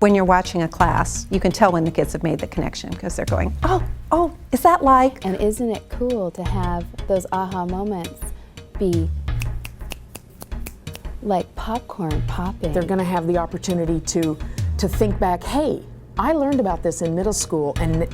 When you're watching a class, you can tell when the kids have made the connection because they're going, oh, is that like? And isn't it cool to have those aha moments be like popcorn popping? They're going to have the opportunity to think back, hey, I learned about this in middle school and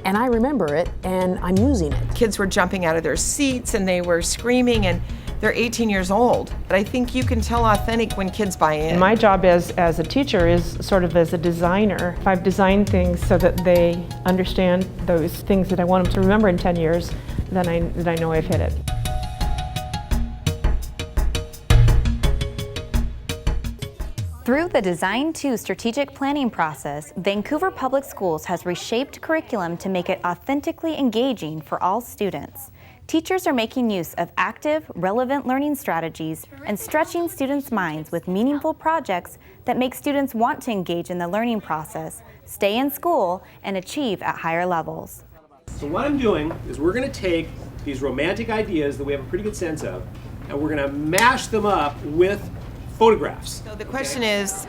I remember it and I'm using it. Kids were jumping out of their seats and they were screaming, and they're 18 years old. But I think you can tell authentic when kids buy in. My job as a teacher is sort of as a designer. I've designed things so that they understand those things that I want them to remember in 10 years, then I know I've hit it. Through the Design 2 strategic planning process, Vancouver Public Schools has reshaped curriculum to make it authentically engaging for all students. Teachers are making use of active, relevant learning strategies and stretching students' minds with meaningful projects that make students want to engage in the learning process, stay in school, and achieve at higher levels. So what I'm doing is we're going to take these romantic ideas that we have a pretty good sense of, and we're going to mash them up with photographs. So the question is,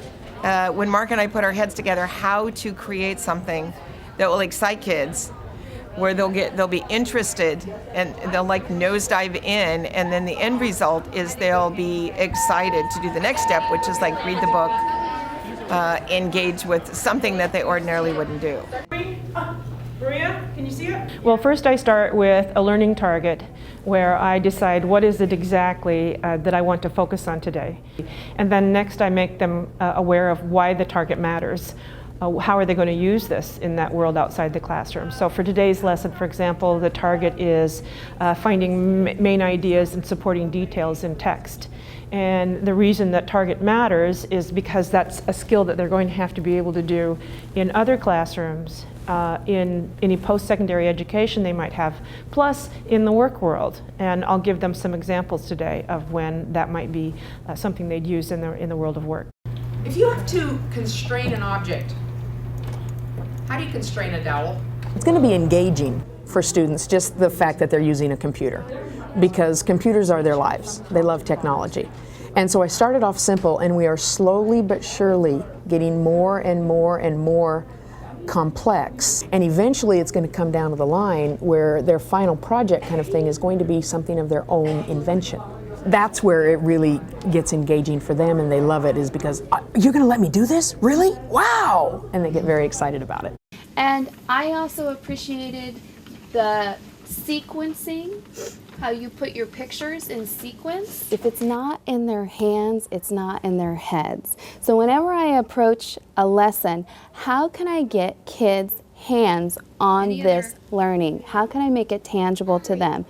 when Mark and I put our heads together, how to create something that will excite kids, where they'll be interested and they'll like nosedive in, and then the end result is they'll be excited to do the next step, which is like read the book, engage with something that they ordinarily wouldn't do. Maria, can you see it? Well, first I start with a learning target where I decide what is it exactly that I want to focus on today. And then next I make them aware of why the target matters. How are they going to use this in that world outside the classroom? So for today's lesson, for example, the target is finding main ideas and supporting details in text. And the reason that target matters is because that's a skill that they're going to have to be able to do in other classrooms, in any post-secondary education they might have, plus in the work world. And I'll give them some examples today of when that might be something they'd use in the world of work. If you have to constrain an object, how do you constrain a dowel? It's going to be engaging for students, just the fact that they're using a computer, because computers are their lives. They love technology. And so I started off simple, and we are slowly but surely getting more and more and more complex. And eventually it's going to come down to the line where their final project kind of thing is going to be something of their own invention. That's where it really gets engaging for them, and they love it, is because, you're going to let me do this? Really? Wow! And they get very excited about it. And I also appreciated the sequencing, how you put your pictures in sequence. If it's not in their hands, it's not in their heads. So whenever I approach a lesson, how can I get kids' hands on this learning? How can I make it tangible to them?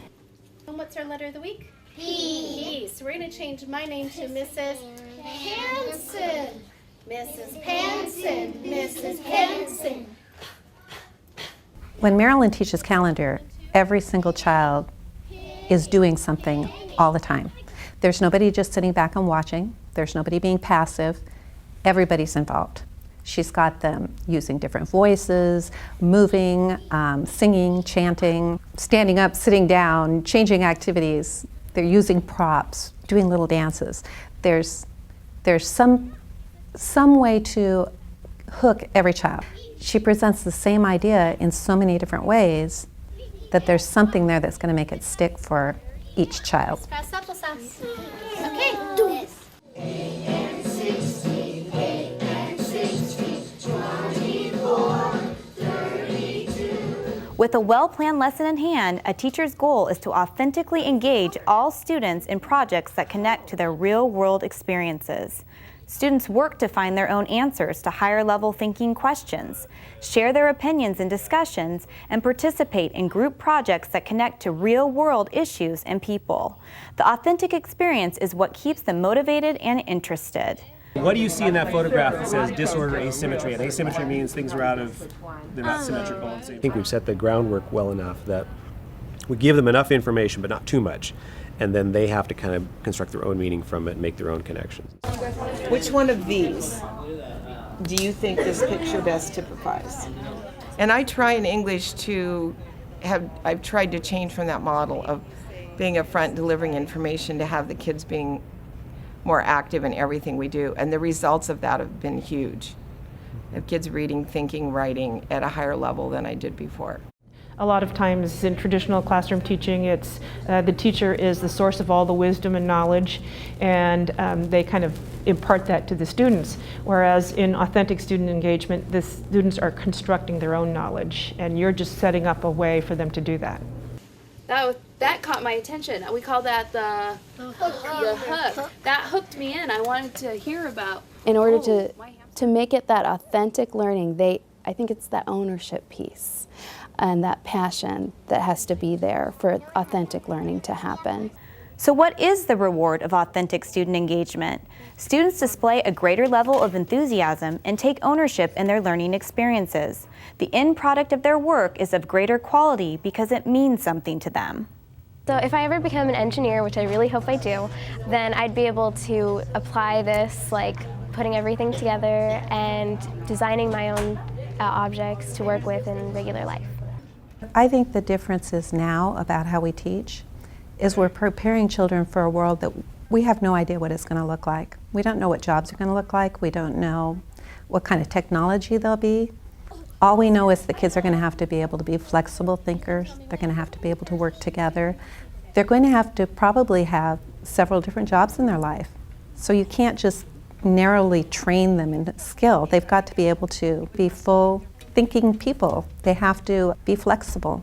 And what's our letter of the week? P. So we're going to change my name to Mrs. Hanson. Mrs. Hanson. Mrs. Hanson. When Marilyn teaches calendar, every single child is doing something all the time. There's nobody just sitting back and watching. There's nobody being passive. Everybody's involved. She's got them using different voices, moving, singing, chanting, standing up, sitting down, changing activities. They're using props, doing little dances. There's some way to hook every child. She presents the same idea in so many different ways that there's something there that's going to make it stick for each child. Press applesauce. Okay, do it. With a well-planned lesson in hand, a teacher's goal is to authentically engage all students in projects that connect to their real-world experiences. Students work to find their own answers to higher-level thinking questions, share their opinions in discussions, and participate in group projects that connect to real-world issues and people. The authentic experience is what keeps them motivated and interested. What do you see in that photograph that says disorder, asymmetry? And asymmetry means things are they're not symmetrical. I think we've set the groundwork well enough that we give them enough information, but not too much. And then they have to kind of construct their own meaning from it and make their own connections. Which one of these do you think this picture best typifies? And I try in English I've tried to change from that model of being upfront, delivering information, to have the kids being more active in everything we do. And the results of that have been huge. of kids reading, thinking, writing at a higher level than I did before. A lot of times in traditional classroom teaching, it's the teacher is the source of all the wisdom and knowledge, and they kind of impart that to the students. Whereas in authentic student engagement, the students are constructing their own knowledge, and you're just setting up a way for them to do that. That caught my attention. We call that the hook. That hooked me in. I wanted to hear about. In order to make it that authentic learning, I think it's that ownership piece and that passion that has to be there for authentic learning to happen. So what is the reward of authentic student engagement? Students display a greater level of enthusiasm and take ownership in their learning experiences. The end product of their work is of greater quality because it means something to them. So if I ever become an engineer, which I really hope I do, then I'd be able to apply this, like putting everything together and designing my own objects to work with in regular life. I think the difference is now about how we teach is we're preparing children for a world that we have no idea what it's going to look like. We don't know what jobs are going to look like. We don't know what kind of technology there'll be. All we know is the kids are going to have to be able to be flexible thinkers. They're going to have to be able to work together. They're going to have to probably have several different jobs in their life. So you can't just narrowly train them in skill. They've got to be able to be full thinking people. They have to be flexible.